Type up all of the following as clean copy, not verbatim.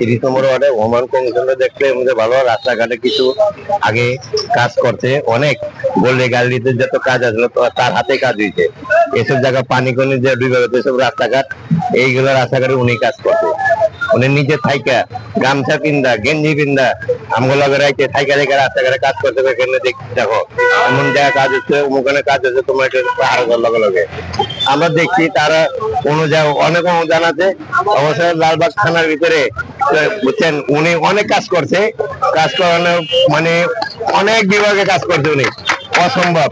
30 নম্বর ওয়ার্ডে ওমান কমিশনটা দেখতে আমাদের ভালো। রাস্তাঘাটে কিছু আগে কাজ করছে, অনেক গোল্ডে গ্যালারিতে যত কাজ আসলো তার হাতে কাজ হয়েছে। এসব জায়গা পানি কোনি যে ডুবে গেছে সব রাস্তাঘাট, এইগুলো রাস্তাঘাটে উনি কাজ করছে। উনি নিজে থাইকা গামছা পিন্দা গেঞ্জি পিন্দা আমগুলো রাইতে থাইকা রেখে রাস্তাঘাটে কাজ করতে হবে। এখানে দেখো এমন জায়গায় কাজ হচ্ছে, ওখানে কাজ হচ্ছে, তোমার লগে লগে আমরা দেখছি তারা অনুযায়ী অনেক অনুদান আছে। অবশ্যই লালবাগ থানার ভিতরে বুঝছেন উনি অনেক কাজ করছে, কাজ করানো মানে অনেক বিভাগে কাজ করছে উনি, অসম্ভব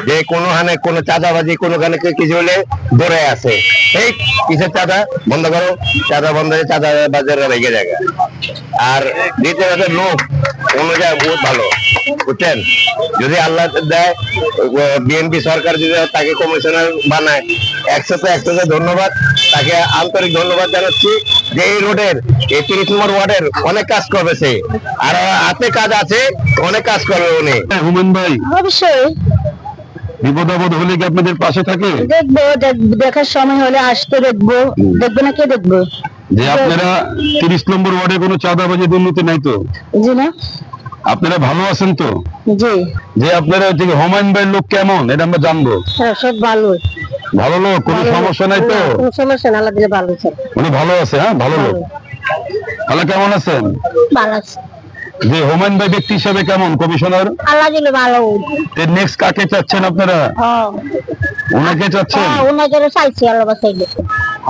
যে কোনোখানে কোনো চাঁদাবাজি কোনোখানে কিছু হলে ধরে আছে। এই কিসের চাঁদা বন্ধ করো, চাঁদা বন্ধ হয়ে চাঁদা বাজারে রেগে জায়গা। আর দ্বিতীয় লোক অনুযায়ী বহুত ভালো, বুঝছেন। যদি আল্লাহ দেয় বিএনপি সরকার যদি তাকে কমিশনার বানায়, 100 ধন্যবাদ, তাকে আন্তরিক ধন্যবাদ জানাচ্ছি যে এই রোডের এই 30 নম্বর ওয়ার্ডের অনেক কাজ করবে সে, আর হাতে কাজ আছে, অনেক কাজ করবে উনি। হুমায়ুন ভাই অবশ্যই বিপদ আপদ হলে কি আপনাদের পাশে থাকে? দেখবো, দেখার সময় হলে আসতে দেখবো, দেখবো না কে দেখবো। যে আপনারা 30 নম্বর ওয়ার্ডে কোনো চাঁদাবাজি দুর্নীতি নাই তো? জি না, আপনারা ভালো আছেন তো? জি। যে আপনারা থেকে হুমায়ুন ভাইয়ের লোক কেমন এটা আমরা জানবো। সব ভালো, ভালো লোক, কোনো সমস্যা নাই তো? কোনো সমস্যা না, আল্লাহ দিলে ভালো আছে। উনি ভালো আছে, হ্যাঁ ভালো লোক। তাহলে কেমন আছেন? ভালো আছে। যে হুমায়ুন ভাই ব্যক্তি হিসাবে কেমন কমিশনার? আল্লাহ দিলে ভালো। নেক্সট কাকে চাচ্ছেন আপনারা? ওনাকে চাচ্ছেন? ওনাকে চাইছি, আল্লাহ বাঁচাইলে।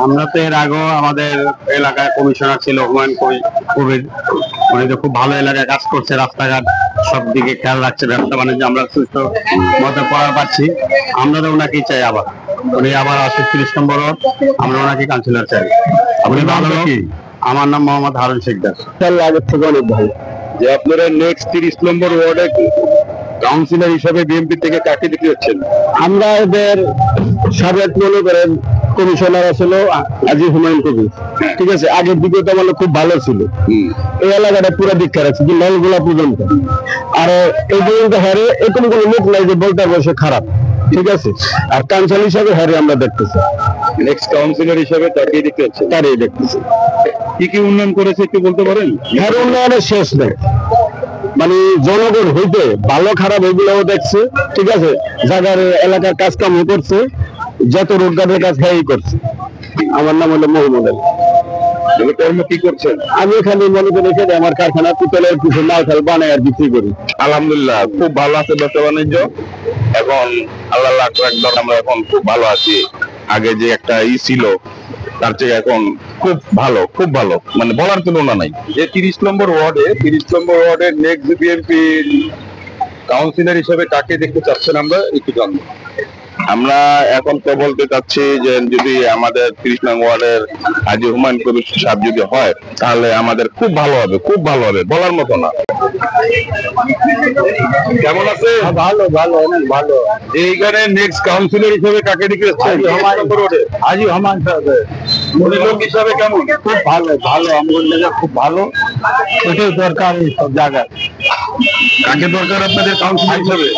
আমরা তো এর আগেও আমাদের এলাকায় কমিশনার ছিল হুমায়ুন কবির, উনি তো খুব ভালো এলাকায় কাজ করছে, রাস্তাঘাট সব দিকে খেয়াল রাখছে, ব্যবসা বাণিজ্য আমরা সুস্থ মতো করার পাচ্ছি। আমরা তো ওনাকেই চাই আবার, উনি আবার আসে 30 নম্বর, আমরা ওনাকে কাউন্সিলর চাই। আপনি ভালো কি? আমার নাম মোহাম্মদ হারুন শেখদার। আগের থেকে অনেক ভালো। যে আপনারা নেক্সট 30 নম্বর ওয়ার্ডে কাউন্সিলর হিসাবে বিএনপি থেকে কাকে দিতে যাচ্ছেন? আমরা এদের সাবেক মনে করেন কমিশনার আসলে আজি হুমায়ুন কবির, ঠিক আছে। আগের দিকে তো মানে খুব ভালো ছিল, এই এলাকাটা পুরো দীক্ষা রাখছে যে নলগুলা পর্যন্ত। আর এই পর্যন্ত হারে এরকম কোনো লোক নাই যে বলতে বসে খারাপ, ঠিক আছে। আর কাউন্সিলর হিসাবে হারে আমরা দেখতেছি, নেক্সট কাউন্সিলর হিসাবে তাকেই দিতে যাচ্ছেন? তারই দেখতেছি। কি কি উন্নয়ন করেছে একটু বলতে পারেন? এর উন্নয়নের শেষ নেই, মানে জনগণ হইতে ভালো খারাপ এগুলোও দেখছে, ঠিক আছে। জায়গার এলাকার কাজ কাম করছে, যত রোডঘাটের কাজ হ্যাঁ করছে। আমার নাম হলো মোহাম্মদ আলী। কর্ম কি করছেন? আমি এখানে মনে করি এখানে আমার কারখানা পিতলের কিছু মালখাল বানায় আর বিক্রি করি। আলহামদুলিল্লাহ খুব ভালো আছে ব্যবসা বাণিজ্য এখন, আল্লাহ লাখ লাখ ধরে আমরা এখন খুব ভালো আছি। আগে যে একটা ছিল তার চেয়ে এখন খুব ভালো, খুব ভালো, মানে বলার তুলনা নাই। যে 30 নম্বর ওয়ার্ডে নেক্সট বিএনপি কাউন্সিলর হিসেবে কাকে দেখতে চাচ্ছেন আমরা একটু জানবো। আমরা এখন তো বলতে চাচ্ছি যে যদি আমাদের 30 নং ওয়ার্ডের হাজী হুমায়ুন কবির সাহেব যদি হয় তাহলে আমাদের খুব ভালো হবে, খুব ভালো হবে, বলার মতো না। কেমন আছে? ভালো ভালো অনেক ভালো। এইখানে নেক্সট কাউন্সিলর হিসেবে কাকে দেখতে চাচ্ছেন? হাজী হুমায়ুন সাহেব উনি লোক হিসাবে কেমন? খুব ভালো, ভালো আমাদের লেগে খুব ভালো, এটাই দরকার এই সব জায়গায়। কাকে দরকার আপনাদের কাউন্সিলর হিসেবে?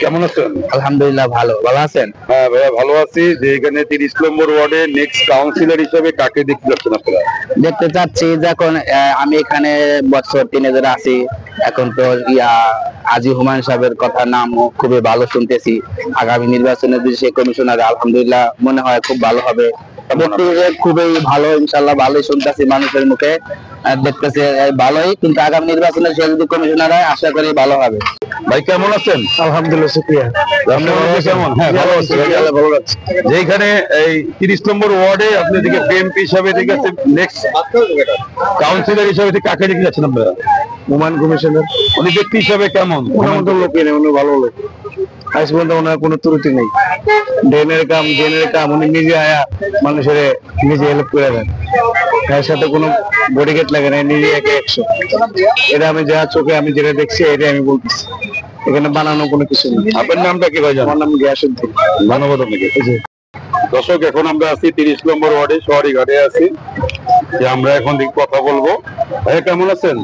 কেমন আছেন? আলহামদুলিল্লাহ ভালো। ভালো আছেন? হ্যাঁ ভাইয়া ভালো আছি। যে এখানে 30 নম্বর ওয়ার্ডে নেক্সট কাউন্সিলর হিসেবে কাকে দেখতে যাচ্ছেন আপনারা? দেখতে চাচ্ছি যখন আমি এখানে বছর 3 ধরে আছি, এখন তো আজি হুমায়ুন সাহেবের কথা নাম খুবই ভালো শুনতেছি। আগামী নির্বাচনের যে কমিশনার আলহামদুলিল্লাহ মনে হয় খুব ভালো হবে, খুবই ভালো, ইনশাল্লাহ ভালোই শুনতেছি মানুষের মুখে, দেখতেছি ভালোই। কিন্তু আগামী নির্বাচনে সে যদি কমিশনার হয় আশা করি ভালো হবে। ভাই কেমন আছেন? আলহামদুলিল্লাহ শুকরিয়া। কেমন? হ্যাঁ ভালো আছি, ভালো লাগছে। যেখানে এই 30 নম্বর ওয়ার্ডে আপনি দিকে বিএনপি হিসাবে দেখেছেন, নেক্সট কাউন্সিলর হিসাবে কাকে দেখতে যাচ্ছেন আপনারা? হুমায়ুন কমিশনার। উনি ব্যক্তি হিসাবে কেমন? ওনার মতো লোক নেই, উনি ভালো লোক। আজ পর্যন্ত ওনার কোনো ত্রুটি নেই। ড্রেনের কাম উনি নিজে আয়া মানুষের নিজে হেল্প করে দেন, এর সাথে কোনো বডিগার্ড লাগে না, নিজে একে 100। এটা আমি যা চোখে আমি যেটা দেখছি এটাই আমি বলতেছি, এখানে বানানো কোনো কিছু নেই। আপনার নামটা কি ভাই? আমার নাম গিয়াসউদ্দিন। ধন্যবাদ আপনাকে। দর্শক এখন আমরা আছি 30 নম্বর ওয়ার্ডে, শহরি ঘাটে আছি, যে আমরা এখন কথা বলবো। ভাই কেমন আছেন?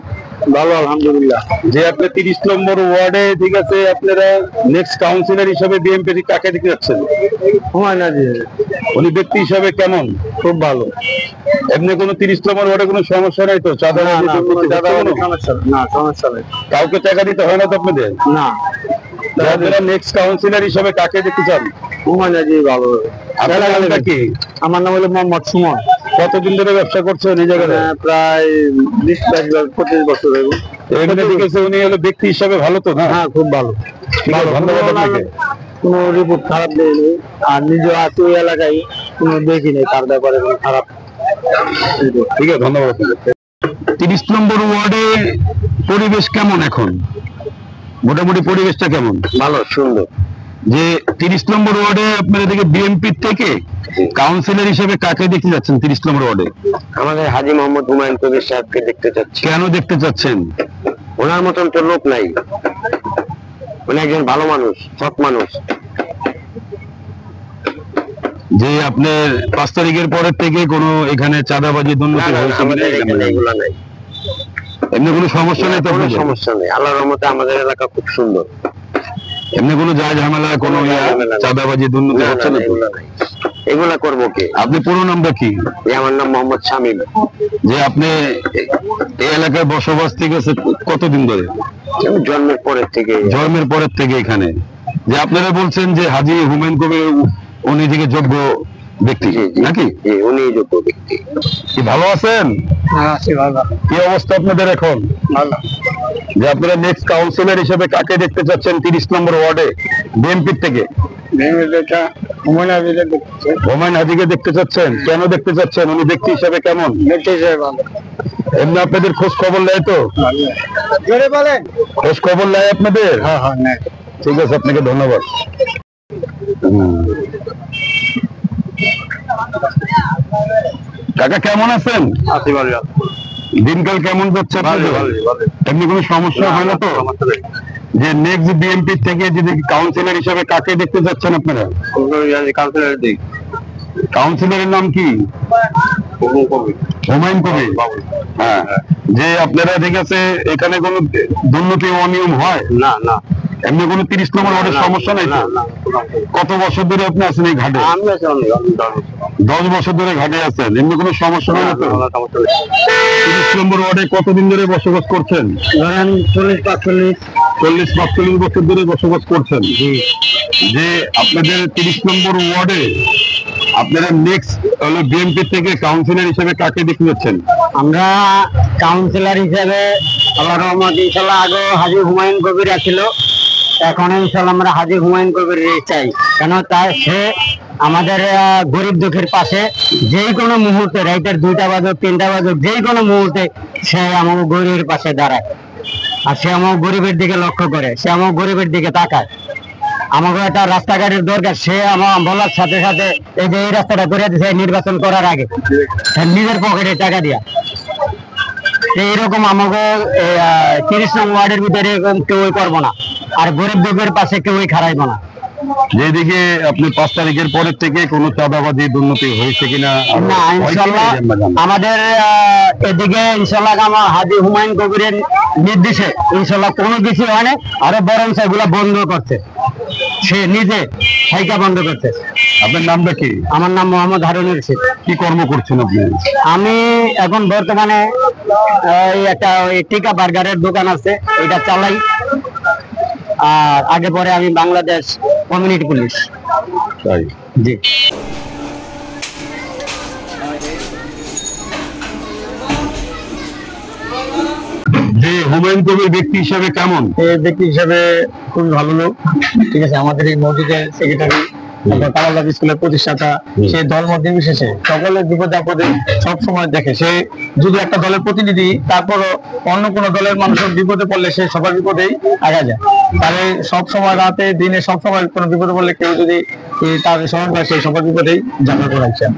ভালো আলহামদুলিল্লাহ। যে আপনি 30 নম্বর ওয়ার্ডে, ঠিক আছে, আপনারা নেক্সট কাউন্সিলর হিসেবে বিএনপি কাকে দেখতে যাচ্ছেন? হুমায়ুন আজিজ। উনি ব্যক্তি হিসাবে কেমন? খুব ভালো। এমনি কোনো 30 নম্বর ওয়ার্ডে কোনো সমস্যা নাই তো? চাঁদাবাজি না, সমস্যা নেই। কাউকে টাকা দিতে হয় না তো আপনাদের? না। আপনারা নেক্সট কাউন্সিলর হিসেবে কাকে দেখতে চান? হুমায়ুন আজিজ ভালো। আপনার নামটা কি? আমার নাম হলো মোহাম্মদ সুমন। কতদিন ধরে ব্যবসা করছেন এই জায়গায়? প্রায় 20-25 বছর। এমনি দেখেছে উনি হলো ব্যক্তি হিসাবে ভালো তো? না, হ্যাঁ, খুব ভালো। ধন্যবাদ আপনাকে। কোনো রিপোর্ট খারাপ দেয়নি, আর নিজে আছে ওই এলাকায়, কোনো দেখি নেই তার ব্যাপারে কোনো খারাপ। ঠিক আছে, ধন্যবাদ। 30 নম্বর ওয়ার্ডে পরিবেশ কেমন এখন? মোটামুটি পরিবেশটা কেমন? ভালো, সুন্দর। যে 30 নম্বর ওয়ার্ডে আপনারা থেকে বিএনপি থেকে কাউন্সিলর হিসেবে কাকে দেখতে যাচ্ছেন 30 নম্বর ওয়ার্ডে? আমাদের হাজী মোহাম্মদ হুমায়ুন কবির সাহেবকে দেখতে চাচ্ছি। কেন দেখতে চাচ্ছেন? ওনার মতন তো লোক নাই, উনি একজন ভালো মানুষ, সৎ মানুষ। যে আপনার 5 তারিখের পরের থেকে কোনো এখানে চাঁদাবাজি দুর্নীতি হয়েছে? আমাদের এখানে এগুলা নাই, এমনি কোনো সমস্যা নেই তো? কোনো সমস্যা নেই, আল্লাহর রহমতে আমাদের এলাকা খুব সুন্দর। এমনি কোনো যায় ঝামেলা, কোনো চাঁদাবাজি দুর্নীতি হচ্ছে না? এগুলা করবো কে? আপনি পুরো নামটা কি? আমার নাম মোহাম্মদ শামীম। যে আপনি এই এলাকায় বসবাস থেকে কতদিন ধরে? জন্মের পরের থেকে। জন্মের পরের থেকে এখানে। যে আপনারা বলছেন যে হাজী হুমায়ুন কবির উনি থেকে যোগ্য ব্যক্তি নাকি? উনি যোগ্য ব্যক্তি। কি ভালো আছেন? হ্যাঁ, আছি ভালো। কি অবস্থা আপনাদের এখন? ভালো। যে আপনারা নেক্সট কাউন্সিলর হিসেবে কাকে দেখতে চাচ্ছেন 30 নম্বর ওয়ার্ডে বিএনপি থেকে? হুমায়ুন হাজীকে দেখতে চাচ্ছেন। কেন দেখতে চাচ্ছেন? উনি ব্যক্তি হিসাবে কেমন? ব্যক্তি হিসেবে ভালো। এমনি আপনাদের খোঁজ খবর নেয় তো? খোঁজ খবর নেয় আপনাদের? হ্যাঁ, হ্যাঁ, নেয়। ঠিক আছে, আপনাকে ধন্যবাদ। কাকা কেমন আছেন? আছি ভালো। দিনকাল কেমন যাচ্ছে আপনাদের? এমনি কোনো সমস্যা হয় না তো? যে নেক্সট বিএনপি থেকে যদি কাউন্সিলর হিসেবে কাকে দেখতে যাচ্ছেন আপনারা? কাউন্সিলরের নাম কি? হুমায়ুন কবির। হ্যাঁ, যে আপনারা ঠিক আছে, এখানে কোনো দুর্নীতি অনিয়ম হয় না? না, এমনি কোনো 30 নম্বর ওয়ার্ডের সমস্যা নাই তো? কত বছর ধরে আপনি আছেন এই ঘাটে? 10 বছর ধরে ঘাটে আছেন, এমনি কোনো সমস্যা হয় না তো? 30 নম্বর ওয়ার্ডে কতদিন ধরে বসবাস করছেন? ধরেন 40-45 বছর ধরে বসবাস করছেন। যে আপনাদের 30 নম্বর ওয়ার্ডে আপনারা নেক্সট হলো বিএনপি থেকে কাউন্সিলর হিসেবে কাকে দেখতে যাচ্ছেন? আমরা কাউন্সিলর হিসেবে আল্লাহর রহমতে ইনশাআল্লাহ আগে হাজী হুমায়ুন কবির ছিল, এখন ইনশাআল্লাহ আমরা হাজী হুমায়ুন কবির চাই। কেন সে আমাদের গরিব দুঃখের পাশে যে কোনো মুহূর্তে, রাইতের 2টা বাজে 3টা বাজে, যে কোনো মুহূর্তে সে আমার গরিবের পাশে দাঁড়ায়। আর সে আমার গরিবের দিকে লক্ষ্য করে, সে আমার গরিবের দিকে তাকায়। আমাকে একটা রাস্তাঘাটের দরকার, সে আমার বলার সাথে সাথে এই যে এই রাস্তাটা করে দিচ্ছে নির্বাচন করার আগে নিজের পকেটে টাকা দিয়া। এইরকম আমাকে 30 নং ওয়ার্ডের ভিতরে কেউই করবো না, আর গরিব দুঃখের পাশে কেউই খারাইবো না। যেদিকে আপনি 5 তারিখের পরের থেকে কোনো চাঁদাবাজি দুর্নীতি হয়েছে কিনা? না, ইনশাল্লাহ আমাদের এদিকে ইনশাল্লাহ আমার হাজী হুমায়ুন কবিরের নির্দেশে ইনশাল্লাহ কোনো কিছু হয় না, আরো বরং সেগুলা বন্ধ করছে, সে নিজে হাইকা বন্ধ করছে। আপনার নামটা কি? আমার নাম মোহাম্মদ হারুন রশিদ। কি কর্ম করছেন আপনি? আমি এখন বর্তমানে একটা টিকা বার্গারের দোকান আছে, এটা চালাই। আর আগে পরে আমি বাংলাদেশ কমিউনিটি পুলিশ। তাই? জি। যে হুমায়ুন কবির ব্যক্তি হিসাবে কেমন? ব্যক্তি হিসাবে খুবই ভালো লোক। ঠিক আছে, আমাদের এই মসজিদের সেক্রেটারি, কালাবাগ স্কুলের প্রতিষ্ঠাতা। সে ধর্ম নির্বিশেষে সকলের বিপদে আপদে সব সময় দেখে। সে যদি একটা দলের প্রতিনিধি, তারপরও অন্য কোন দলের মানুষের বিপদে পড়লে সে সবার বিপদেই আগা যায়। তাহলে সব সময় রাতে দিনে সব সময় কোনো বিপদে পড়লে কেউ যদি তার স্মরণ করে, সেই সবার বিপদেই জানা করাচ্ছেন।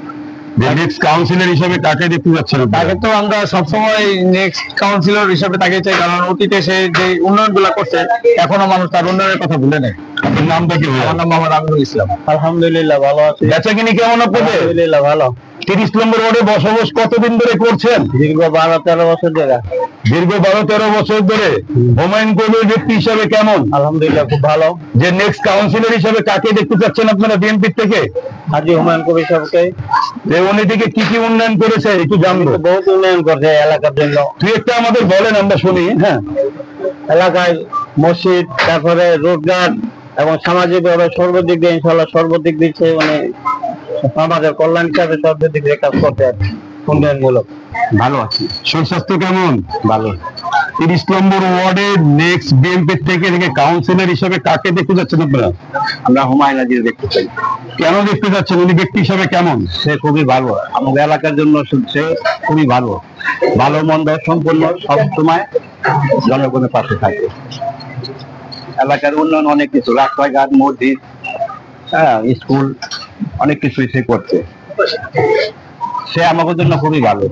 নেক্সট কাউন্সিলর হিসেবে কাকে দেখতে যাচ্ছেন? তাকে তো আমরা সবসময় নেক্সট কাউন্সিলর হিসেবে তাকে চাই, কারণ অতীতে সে যে উন্নয়ন গুলা করছে এখনো মানুষ তার উন্নয়নের কথা ভুলে নেয়। আপনার নামটা কি? আমার নাম মোহাম্মদ আমিনুল ইসলাম। আলহামদুলিল্লাহ ভালো আছি। বেচাকিনি কেমন আপনাদের? আলহামদুলিল্লাহ ভালো। 30 নম্বর ওয়ার্ডে বসবাস কতদিন ধরে করছেন? দীর্ঘ 12-13 বছর ধরে। দীর্ঘ 12-13 বছর ধরে হুমায়ুন কবির ব্যক্তি হিসাবে কেমন? আলহামদুলিল্লাহ খুব ভালো। যে নেক্সট কাউন্সিলর হিসাবে কাকে দেখতে চাচ্ছেন আপনারা বিএনপি থেকে? হাজী হুমায়ুন কবির সাহেবকে। যে উনি থেকে কি কি উন্নয়ন করেছে একটু জানবো। বহুত উন্নয়ন করছে এলাকার জন্য। তুই একটা আমাদের বলেন, আমরা শুনি। হ্যাঁ, এলাকায় মসজিদ, তারপরে রোডঘাট এবং সামাজিকভাবে সর্বদিক দিয়ে ইনশাআল্লাহ সর্বদিক দিচ্ছে, মানে সমাজের কল্যাণ হিসাবে সর্বদিক দিয়ে কাজ করতে উন্নয়নমূলক। ভালো আছে। শরীর স্বাস্থ্য কেমন? ভালো। 30 নম্বর ওয়ার্ডে নেক্সট বিএনপি থেকে কাউন্সিলর হিসেবে কাকে দেখতে যাচ্ছেন আপনারা? আমরা হুমায়ুন হাজীর দেখতে চাই। কেন দেখতে যাচ্ছেন? উনি ব্যক্তি হিসাবে কেমন? সে খুবই ভালো, আমাদের এলাকার জন্য সে খুবই ভালো, ভালো মন্দ সম্পূর্ণ সবসময় জনগণের পাশে থাকে। এলাকার উন্নয়ন অনেক কিছু, রাস্তাঘাট, মসজিদ, স্কুল, অনেক কিছুই সে করছে। সে আমাদের জন্য খুবই ভালো।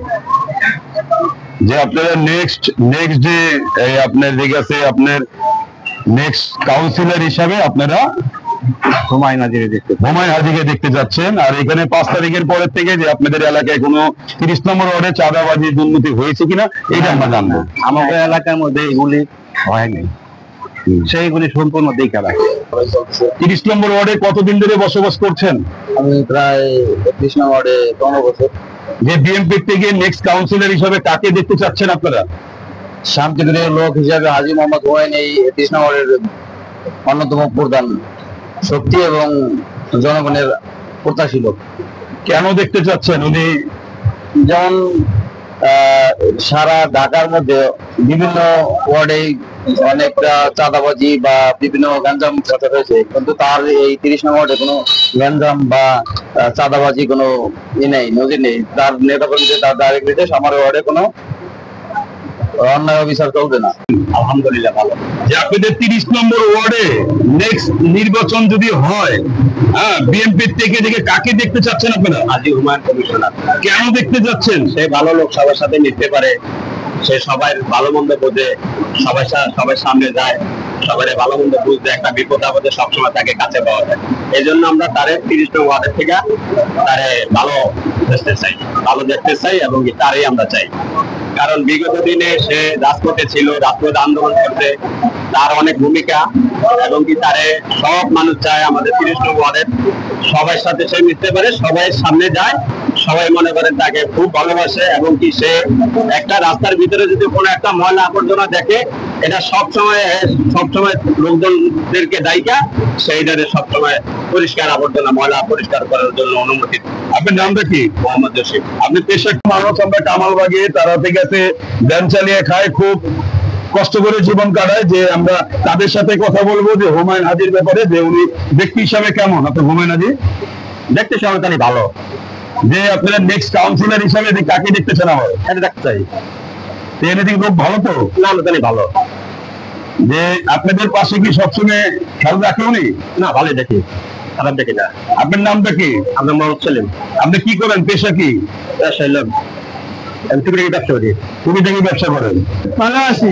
যে আপনারা নেক্সট যে আপনার দেখেছে আপনার নেক্সট কাউন্সিলর হিসাবে আপনারা হুমায়ুন হাজীর দেখতে হুমায়ুন হাজীকে দেখতে যাচ্ছেন। আর এখানে 5 তারিখের পরের থেকে যে আপনাদের এলাকায় কোনো 30 নম্বর ওয়ার্ডে চাঁদাবাজি দুর্নীতি হয়েছে কিনা এটা আমরা জানবো। আমাদের এলাকার মধ্যে এগুলি হয়নি, সেইগুলি সম্পূর্ণ দেখা রাখে। 30 নম্বর ওয়ার্ডে কতদিন ধরে বসবাস করছেন? আমি প্রায় 31 নম্বর ওয়ার্ডে 15 বছর। যে বিএনপি থেকে নেক্সট কাউন্সিলর হিসাবে কাকে দেখতে চাচ্ছেন আপনারা? শান্তিপ্রিয় লোক হিসাবে হাজী মোহাম্মদ হুমায়ুন এই 30 নম্বর ওয়ার্ডের অন্যতম প্রধান শক্তি এবং জনগণের প্রত্যাশী লোক। কেন দেখতে চাচ্ছেন? উনি যেমন সারা ঢাকার মধ্যে বিভিন্ন ওয়ার্ডে অনেকটা চাঁদাবাজি বা বিভিন্ন গ্যাঞ্জাম হয়েছে, কিন্তু তার এই 30 নম্বর ওয়ার্ডে কোনো গ্যাঞ্জাম বা চাঁদাবাজি কোনো নেই, নজির নেই। তার নেতাকর্মীদের তার ডাইরেক্ট নির্দেশ, আমার ওয়ার্ডে কোনো অন্যায় বিচার চলবে না। আলহামদুলিল্লাহ ভালো। যে আপনাদের 30 নম্বর ওয়ার্ডে নেক্সট নির্বাচন যদি হয়, হ্যাঁ, বিএনপি থেকে কাকে দেখতে চাচ্ছেন আপনারা? হাজী হুমায়ুন কমিশনার। কেন দেখতে যাচ্ছেন? সে ভালো লোক, সবার সাথে মিশতে পারে, সে সবাই ভালো মন্দ বোঝে, সবার সামনে যায়, সবাই ভালো মন্দ বুঝতে, একটা বিপদ আপদে সবসময় তাকে কাছে পাওয়া যায়। এই জন্য আমরা তারে 30 নম্বর ওয়ার্ডের থেকে তারে ভালো দেখতে চাই এবং তারই আমরা চাই। কারণ বিগত দিনে সে রাজপথে ছিল, রাজপথ আন্দোলন করতে, তার অনেক ভূমিকা, এবং তারে সব মানুষ চায় আমাদের 30 নম্বর ওয়ার্ডের সবার সাথে সে মিশতে পারে, সবাই সামনে যায়, সবাই মনে করেন তাকে খুব ভালোবাসে। এবং সে একটা রাস্তার ভিতরে যদি কোনো একটা ময়লা আবর্জনা দেখে, এটা সবসময় লোকজনদেরকে দায়িকা সেইটারে সবসময় পরিষ্কার আবর্জনা ময়লা পরিষ্কার করার জন্য অনুমতি। আপনার নামটা কি? মোহাম্মদ জসিম। আপনি পেশার মানুষ, আমরা কামালবাগে তারা থেকে ব্যান চালিয়ে খায়, খুব কষ্ট করে জীবন কাটায়। যে আমরা তাদের সাথে কথা বলবো যে হুমায়ুন হাজীর ব্যাপারে, যে উনি ব্যক্তি হিসাবে কেমন? আপনার হুমায়ুন হাজী দেখতে সমাজে ভালো। যে আপনারা নেক্সট কাউন্সিলর হিসাবে কাকে দেখতে চান? আমার এটা দেখতে চাই। এমনিতে খুব ভালো তো না, ভালো। যে আপনাদের পাশে কি সবসময় খেয়াল রাখে উনি? না, ভালোই দেখি, খারাপ দেখি না। আপনার নামটা কি? আপনার মোহাম্মদ সেলিম। আপনি কি করেন? পেশা কি? তুমি থেকে ব্যবসা করেন? ভালো আছি।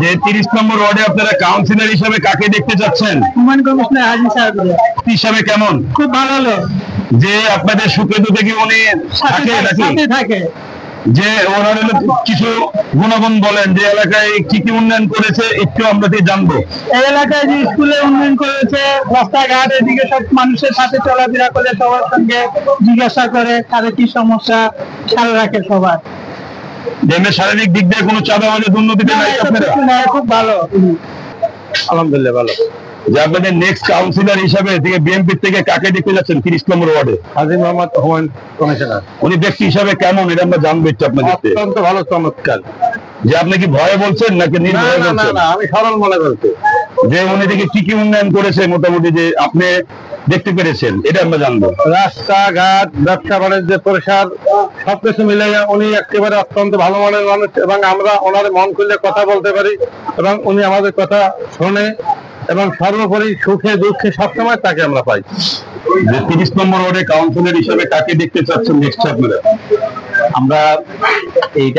যে 30 নম্বর ওয়ার্ডে আপনারা কাউন্সিলর হিসাবে কাকে দেখতে চাচ্ছেন? হুমায়ুন কমিশনার হাজী সাহেব। হিসাবে কেমন? খুব ভালো লোক। যে আপনাদের সুখে দুঃখে কি উনি থাকে? যে ওনার কিছু গুণগুণ বলেন, যে এলাকায় কি কি উন্নয়ন করেছে একটু আমরা জানবো। এই এলাকায় যে স্কুলে উন্নয়ন করেছে, রাস্তাঘাট, এদিকে সব মানুষের সাথে চলাফেরা করে, সবার সঙ্গে জিজ্ঞাসা করে তাদের কি সমস্যা, খেয়াল রাখে সবার। শারীরিক দিক দিয়ে কোনো চাঁদাবাজি দুর্নীতিতে নাই আপনারা? খুব ভালো, আলহামদুলিল্লাহ ভালো। যে আপনাদের নেক্সট কাউন্সিলর হিসাবে বিএনপি থেকে কাকে দেখতে যাচ্ছেন 30 নম্বর ওয়ার্ডে? হাজী মোহাম্মদ হুমায়ুন কমিশনার। উনি ব্যক্তি হিসাবে কেমন এটা আমরা জানবো একটু আপনাদের। অত্যন্ত ভালো, চমৎকার। যে আপনি কি ভয়ে বলছেন নাকি নির্ভয়ে বলছেন? না, আমি সরল মনে করছি। যে উনি কি কি উন্নয়ন করেছে মোটামুটি যে আপনি দেখতে পেরেছেন এটা আমরা জানবো। রাস্তাঘাট, ব্যবসা বাণিজ্যের প্রসার, সবকিছু মিলে উনি একেবারে অত্যন্ত ভালো মানের মানুষ, এবং আমরা ওনার মন খুলে কথা বলতে পারি, এবং উনি আমাদের কথা শোনে, এবং সর্বোপরি সুখে দুঃখে সবসময় তাকে আমরা পাই। যে 30 নম্বর ওয়ার্ডে কাউন্সিলর হিসেবে কাকে দেখতে চাচ্ছেন নেক্সট আপনারা? আমরা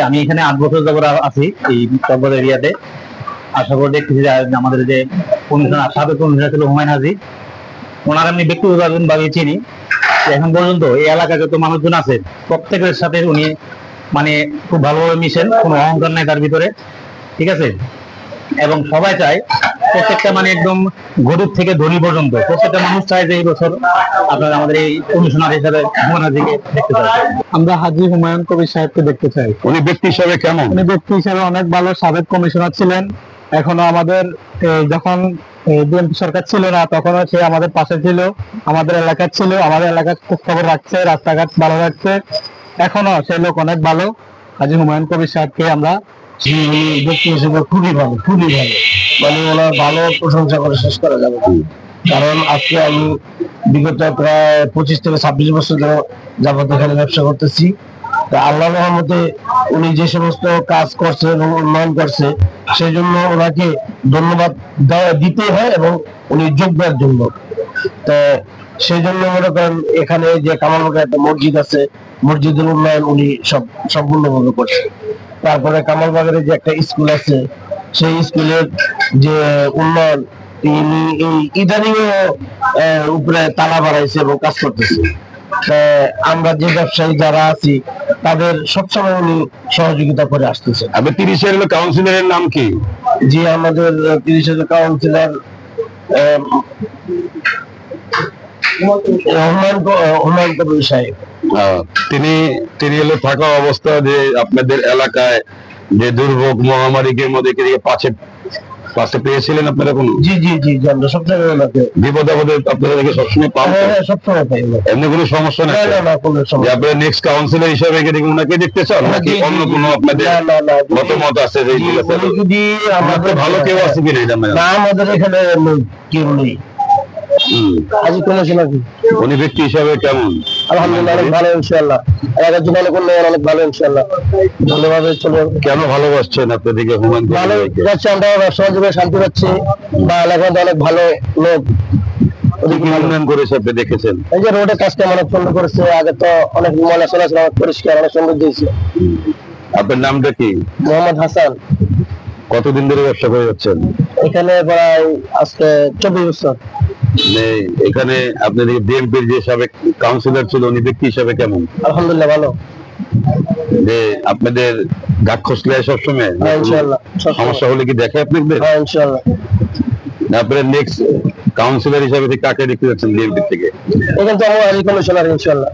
আমি এখানে 8 বছর যাবত আছি এই চকবাজার এরিয়াতে। আশা করি দেখতেছি যে আমাদের যে কমিশনার, সাবেক কমিশনার ছিল হুমায়ুন হাজী, ওনার আমি ব্যক্তিগতভাবে চিনি। এখন পর্যন্ত এই এলাকায় যত মানুষজন আছে প্রত্যেকের সাথে উনি মানে খুব ভালোভাবে মিশেন, কোনো অহংকার নাই তার ভিতরে, ঠিক আছে। এবং সবাই চায় প্রত্যেকটা মানে একদম গরিব থেকে ধনী পর্যন্ত প্রত্যেকটা মানুষ চায় যে এই বছর আপনার আমাদের এই কমিশনার হিসেবে হুমায়ুন হাজীকে দেখতে চাই। আমরা হাজী হুমায়ুন কবির সাহেবকে দেখতে চাই। উনি ব্যক্তি হিসাবে কেমন? উনি ব্যক্তি হিসেবে অনেক ভালো, সাবেক কমিশনার ছিলেন। এখনো আমাদের যখন বিএনপি সরকার ছিল না তখনও সে আমাদের পাশে ছিল, আমাদের এলাকার ছিল, আমাদের এলাকার খোঁজ খবর রাখছে, রাস্তাঘাট ভালো রাখছে। এখনো সে লোক অনেক ভালো। হাজী হুমায়ুন কবির সাহেবকে আমরা ব্যক্তি হিসেবে খুবই ভালো, খুবই ভালো, মানে ওনার ভালো প্রশংসা করে শেষ করা যাবে। কারণ আজকে আমি বিগত প্রায় 25 থেকে 26 বছর যাবত এখানে ব্যবসা করতেছি। তা আল্লাহ রহমতে উনি যে সমস্ত কাজ করছে এবং উন্নয়ন করছে সেই জন্য ওনাকে ধন্যবাদ দিতে হয় এবং উনি যোগ্য জন্য। তো সেই জন্য মনে করেন এখানে যে কামালবাগে একটা মসজিদ আছে, মসজিদের উন্নয়ন উনি সম্পূর্ণভাবে করছে। তারপরে কামালবাগের যে একটা স্কুল আছে সেই স্কুলের যে উন্নয়ন তিনি এই ইদানিং উপরে তালা বাড়াইছে এবং কাজ করতেছে। আমরা যে ব্যবসায়ী যারা আছি তাদের সবসময় উনি সহযোগিতা করে আসতেছে। আপনি 30 এর কাউন্সিলরের নাম কি? যে আমাদের 30 কাউন্সিলর হুমায়ুন কবির সাহেব, তিনি হলো থাকা অবস্থা যে আপনাদের এলাকায় যে দুর্ভোগ মহামারীকে মধ্যে পাশে পেয়েছিলেন আপনারা কোনো? জি জি জি আমরা সবসময় ওনাকে বিপদ আপদে আপনারা সবসময় পান? সবসময় পাই। এমনি কোনো সমস্যা নেই? না কোনো সমস্যা। আপনারা নেক্সট কাউন্সিলর হিসেবে ওনাকে দেখতে চান নাকি অন্য কোনো আপনাদের মতামত আছে? যদি আমাদের ভালো কেউ আছে কিনা এটা না, আমাদের এখানে কেউ নেই। হাজী কমিশনার উনি ব্যক্তি হিসাবে কেমন? আলহামদুলিল্লাহ অনেক ভালো, ইনশাআল্লাহ এলাকার জন্য অনেক ভালো, ইনশাআল্লাহ ভালোভাবে চলে। কেন ভালোবাসছেন আপনাদেরকে হুমায়ুন কবির ভালো ভাইকে? যাচ্ছে, আমরা ব্যবসা বাণিজ্যে শান্তি পাচ্ছি বা এলাকার অনেক ভালো লোক। কি উন্নয়ন করেছে আপনি দেখেছেন? এই যে রোডের কাজটা অনেক সুন্দর করেছে, আগে তো অনেক ময়লা চলাচল অনেক পরিষ্কার, অনেক সুন্দর দিয়েছে। আপনার নামটা কি? মোহাম্মদ হাসান। কতদিন ধরে ব্যবসা করে যাচ্ছেন এখানে প্রায় আজকে 24 বছর। এখানে আপনাদের বিএনপির যে সাবেক কাউন্সিলর ছিল উনি ব্যক্তি হিসাবে কেমন? আলহামদুলিল্লাহ ভালো। যে আপনাদের গাছ খসলে সবসময় ইনশাআল্লাহ সমস্যা হলে কি দেখে আপনাদের? ইনশাআল্লাহ। আপনারা নেক্সট কাউন্সিলর হিসাবে কাকে দেখতে যাচ্ছেন বিএনপি থেকে? এখানে তো আমার কমিশনার ইনশাআল্লাহ।